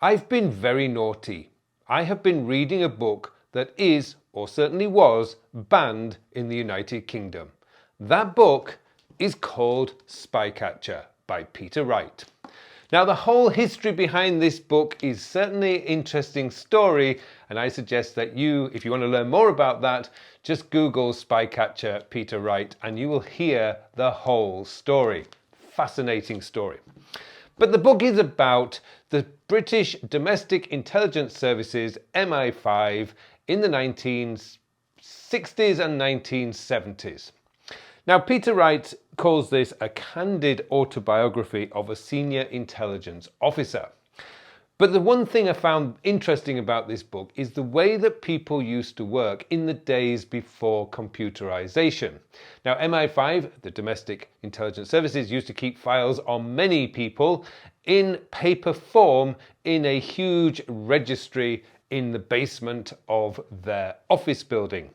I've been very naughty. I have been reading a book that is, or certainly was, banned in the United Kingdom. That book is called Spycatcher by Peter Wright. Now, the whole history behind this book is certainly an interesting story, and I suggest that you, if you want to learn more about that, just Google Spycatcher Peter Wright and you will hear the whole story. Fascinating story. But the book is about the British Domestic Intelligence Services, MI5, in the 1960s and 1970s. Now, Peter Wright calls this a candid autobiography of a senior intelligence officer. But the one thing I found interesting about this book is the way that people used to work in the days before computerization. Now, MI5, the Domestic Intelligence Services, used to keep files on many people in paper form in a huge registry in the basement of their office building.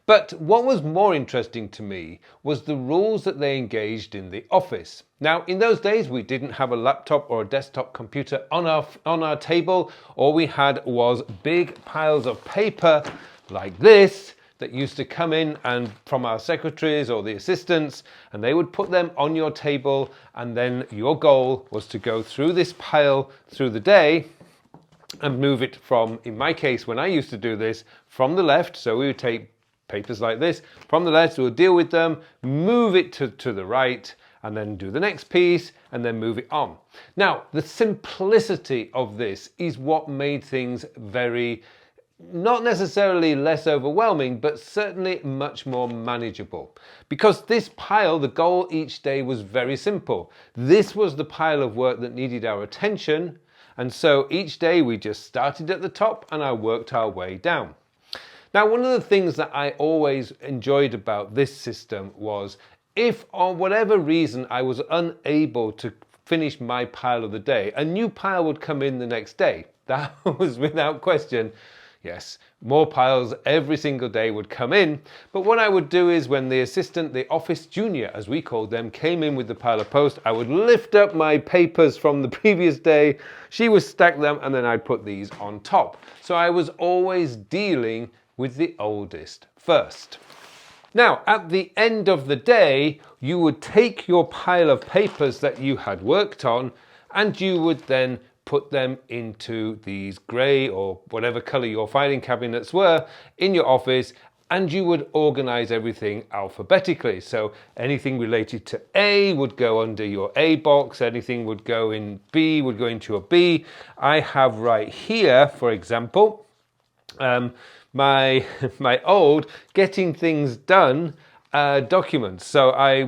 But what was more interesting to me was the rules that they engaged in the office. Now, in those days, we didn't have a laptop or a desktop computer on our table. All we had was big piles of paper like this that used to come in and from our secretaries or the assistants, and they would put them on your table, and then your goal was to go through this pile through the day and move it from, in my case, when I used to do this, from the left. So we would take papers like this from the left, we'll deal with them, move it to the right, and then do the next piece and then move it on. Now, the simplicity of this is what made things very, not necessarily less overwhelming, but certainly much more manageable. Because this pile, the goal each day was very simple. This was the pile of work that needed our attention, and so each day we just started at the top and I worked our way down. Now, one of the things that I always enjoyed about this system was if, for whatever reason, I was unable to finish my pile of the day, a new pile would come in the next day. That was without question. Yes, more piles every single day would come in. But what I would do is when the assistant, the office junior, as we called them, came in with the pile of post, I would lift up my papers from the previous day. She would stack them and then I'd put these on top. So I was always dealing with the oldest first. Now, at the end of the day, you would take your pile of papers that you had worked on and you would then put them into these grey or whatever colour your filing cabinets were in your office, and you would organise everything alphabetically. So anything related to A would go under your A box, anything would go in B would go into your B. I have right here, for example, my old getting things done documents. So I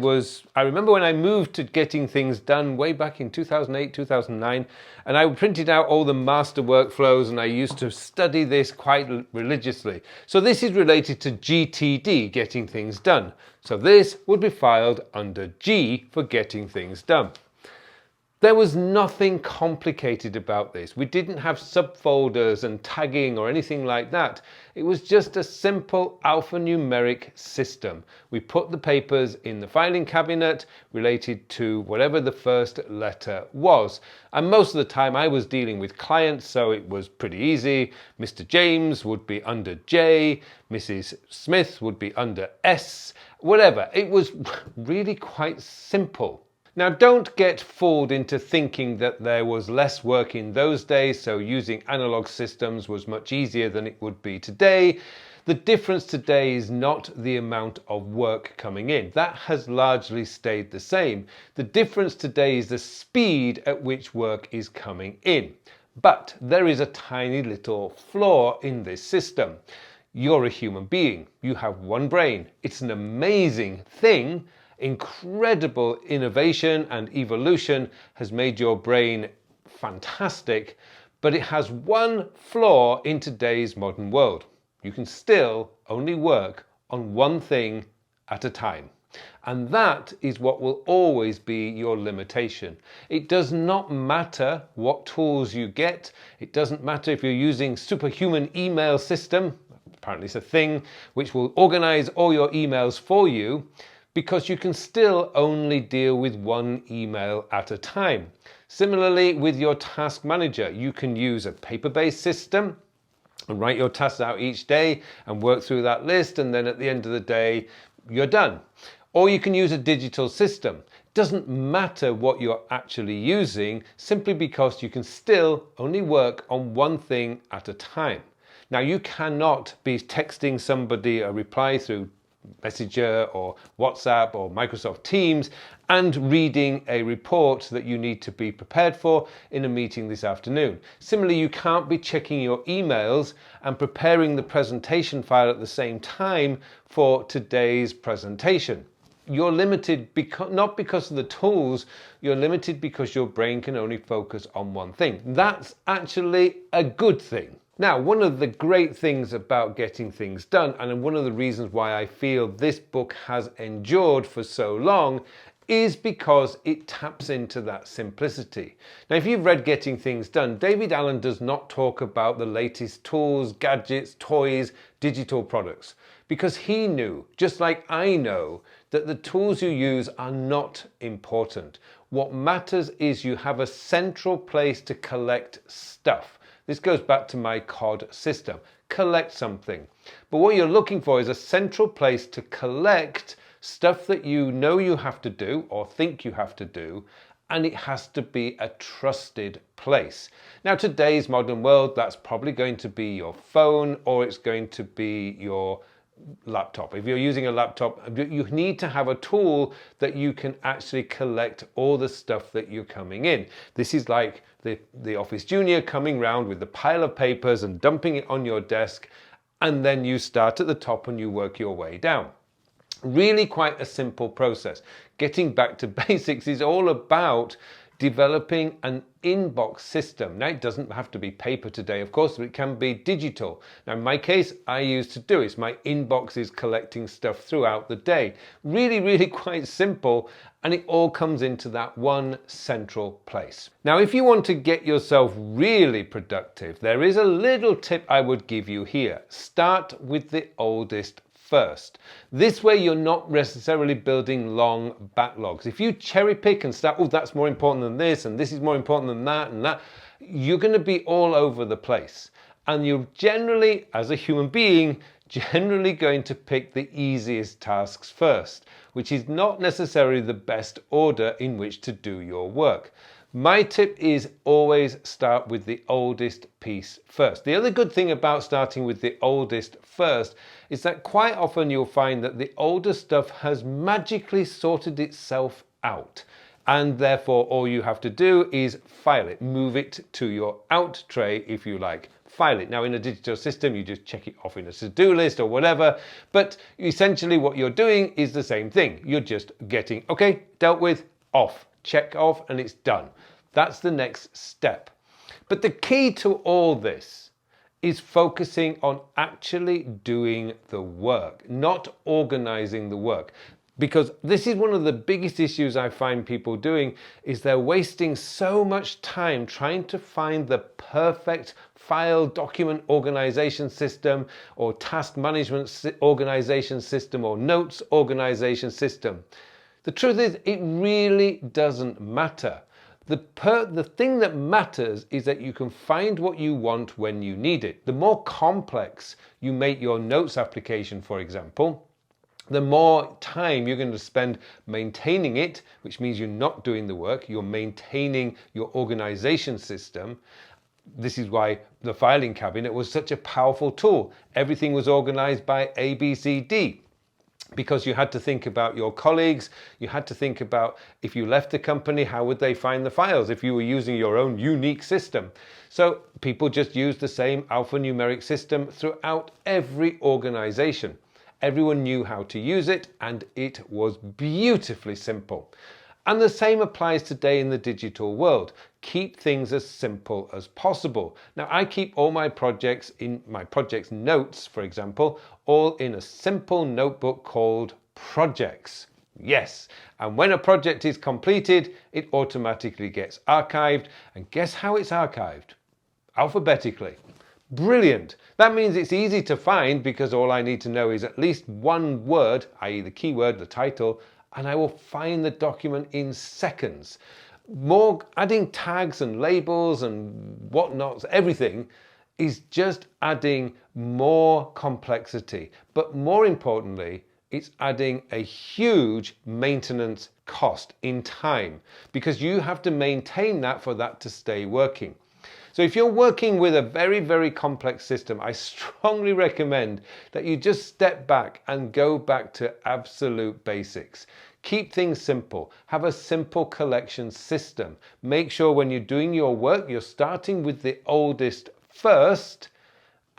remember when I moved to getting things done way back in 2008, 2009, and I printed out all the master workflows and I used to study this quite religiously. So this is related to GTD, getting things done. So this would be filed under G for getting things done. There was nothing complicated about this. We didn't have subfolders and tagging or anything like that. It was just a simple alphanumeric system. We put the papers in the filing cabinet related to whatever the first letter was. And most of the time I was dealing with clients, so it was pretty easy. Mr. James would be under J, Mrs. Smith would be under S, whatever. It was really quite simple. Now, don't get fooled into thinking that there was less work in those days, so using analog systems was much easier than it would be today. The difference today is not the amount of work coming in. That has largely stayed the same. The difference today is the speed at which work is coming in. But there is a tiny little flaw in this system. You're a human being. You have one brain. It's an amazing thing. Incredible innovation and evolution has made your brain fantastic, but it has one flaw in today's modern world. You can still only work on one thing at a time. And that is what will always be your limitation. It does not matter what tools you get. It doesn't matter if you're using superhuman email system, apparently it's a thing, which will organize all your emails for you, because you can still only deal with one email at a time. Similarly, with your task manager, you can use a paper-based system and write your tasks out each day and work through that list, and then at the end of the day, you're done. Or you can use a digital system. It doesn't matter what you're actually using, simply because you can still only work on one thing at a time. Now, you cannot be texting somebody a reply through Messenger or WhatsApp or Microsoft Teams and reading a report that you need to be prepared for in a meeting this afternoon. Similarly, you can't be checking your emails and preparing the presentation file at the same time for today's presentation. You're limited not because of the tools, you're limited because your brain can only focus on one thing. That's actually a good thing. Now, one of the great things about getting things done, and one of the reasons why I feel this book has endured for so long, is because it taps into that simplicity. Now, if you've read Getting Things Done, David Allen does not talk about the latest tools, gadgets, toys, digital products, because he knew, just like I know, that the tools you use are not important. What matters is you have a central place to collect stuff. This goes back to my COD system. Collect something. But what you're looking for is a central place to collect stuff that you know you have to do or think you have to do, and it has to be a trusted place. Now, today's modern world, that's probably going to be your phone, or it's going to be your laptop. If you're using a laptop, you need to have a tool that you can actually collect all the stuff that you're coming in. This is like the Office Junior coming round with the pile of papers and dumping it on your desk, and then you start at the top and you work your way down. Really quite a simple process. Getting back to basics is all about developing an inbox system. Now, it doesn't have to be paper today, of course, but it can be digital. Now, in my case, I use Todoist. My inbox is collecting stuff throughout the day. Really quite simple, and it all comes into that one central place. Now, if you want to get yourself really productive, there is a little tip I would give you here. Start with the oldest first. This way you're not necessarily building long backlogs. If you cherry pick and start, oh, that's more important than this, and this is more important than that, and that, you're going to be all over the place. And you're generally, as a human being, generally going to pick the easiest tasks first, which is not necessarily the best order in which to do your work. My tip is always start with the oldest piece first. The other good thing about starting with the oldest first is that quite often you'll find that the older stuff has magically sorted itself out. And therefore all you have to do is file it, move it to your out tray if you like. File it. Now, in a digital system, you just check it off in a to-do list or whatever, but essentially what you're doing is the same thing. You're just getting, okay, dealt with, off. Check off, and it's done. That's the next step. But the key to all this is focusing on actually doing the work, not organizing the work. Because this is one of the biggest issues I find people doing, is they're wasting so much time trying to find the perfect file document organization system or task management organization system or notes organization system. The truth is, it really doesn't matter. The thing that matters is that you can find what you want when you need it. The more complex you make your notes application, for example, the more time you're going to spend maintaining it, which means you're not doing the work, you're maintaining your organization system. This is why the filing cabinet was such a powerful tool. Everything was organized by A, B, C, D. Because you had to think about your colleagues, you had to think about if you left the company, how would they find the files if you were using your own unique system. So people just used the same alphanumeric system throughout every organization. Everyone knew how to use it, and it was beautifully simple. And the same applies today in the digital world. Keep things as simple as possible. Now, I keep all my projects in my projects notes, for example, all in a simple notebook called projects. Yes, and when a project is completed, it automatically gets archived. And guess how it's archived? Alphabetically. Brilliant. That means it's easy to find because all I need to know is at least one word, i.e. the keyword, the title, and I will find the document in seconds. More adding tags and labels and whatnots, everything is just adding more complexity. But more importantly, it's adding a huge maintenance cost in time because you have to maintain that for that to stay working. So if you're working with a very, very complex system, I strongly recommend that you just step back and go back to absolute basics. Keep things simple. Have a simple collection system. Make sure when you're doing your work, you're starting with the oldest first.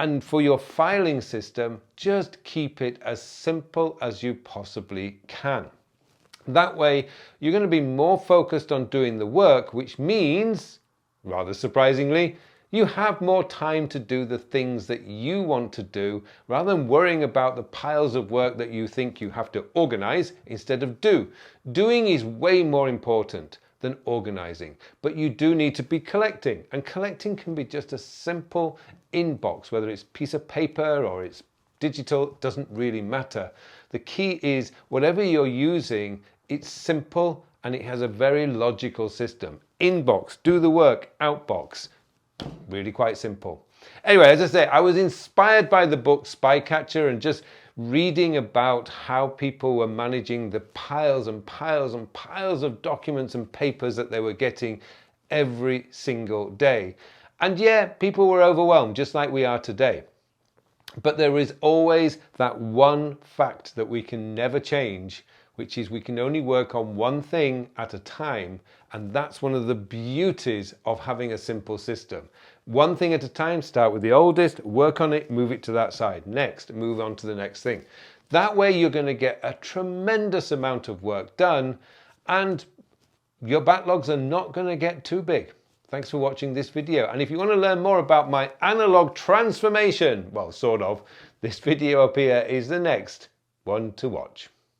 And for your filing system, just keep it as simple as you possibly can. That way, you're going to be more focused on doing the work, which means, rather surprisingly, you have more time to do the things that you want to do rather than worrying about the piles of work that you think you have to organize instead of do. Doing is way more important than organizing, but you do need to be collecting, and collecting can be just a simple inbox, whether it's a piece of paper or it's digital, doesn't really matter. The key is whatever you're using, it's simple and it has a very logical system. Inbox, do the work, outbox, really quite simple. Anyway, as I say, I was inspired by the book Spycatcher and just reading about how people were managing the piles and piles and piles of documents and papers that they were getting every single day. And yeah, people were overwhelmed, just like we are today. But there is always that one fact that we can never change, which is we can only work on one thing at a time. And that's one of the beauties of having a simple system. One thing at a time, start with the oldest, work on it, move it to that side. Next, move on to the next thing. That way you're going to get a tremendous amount of work done and your backlogs are not going to get too big. Thanks for watching this video. And if you want to learn more about my analog transformation, well, sort of, this video up here is the next one to watch.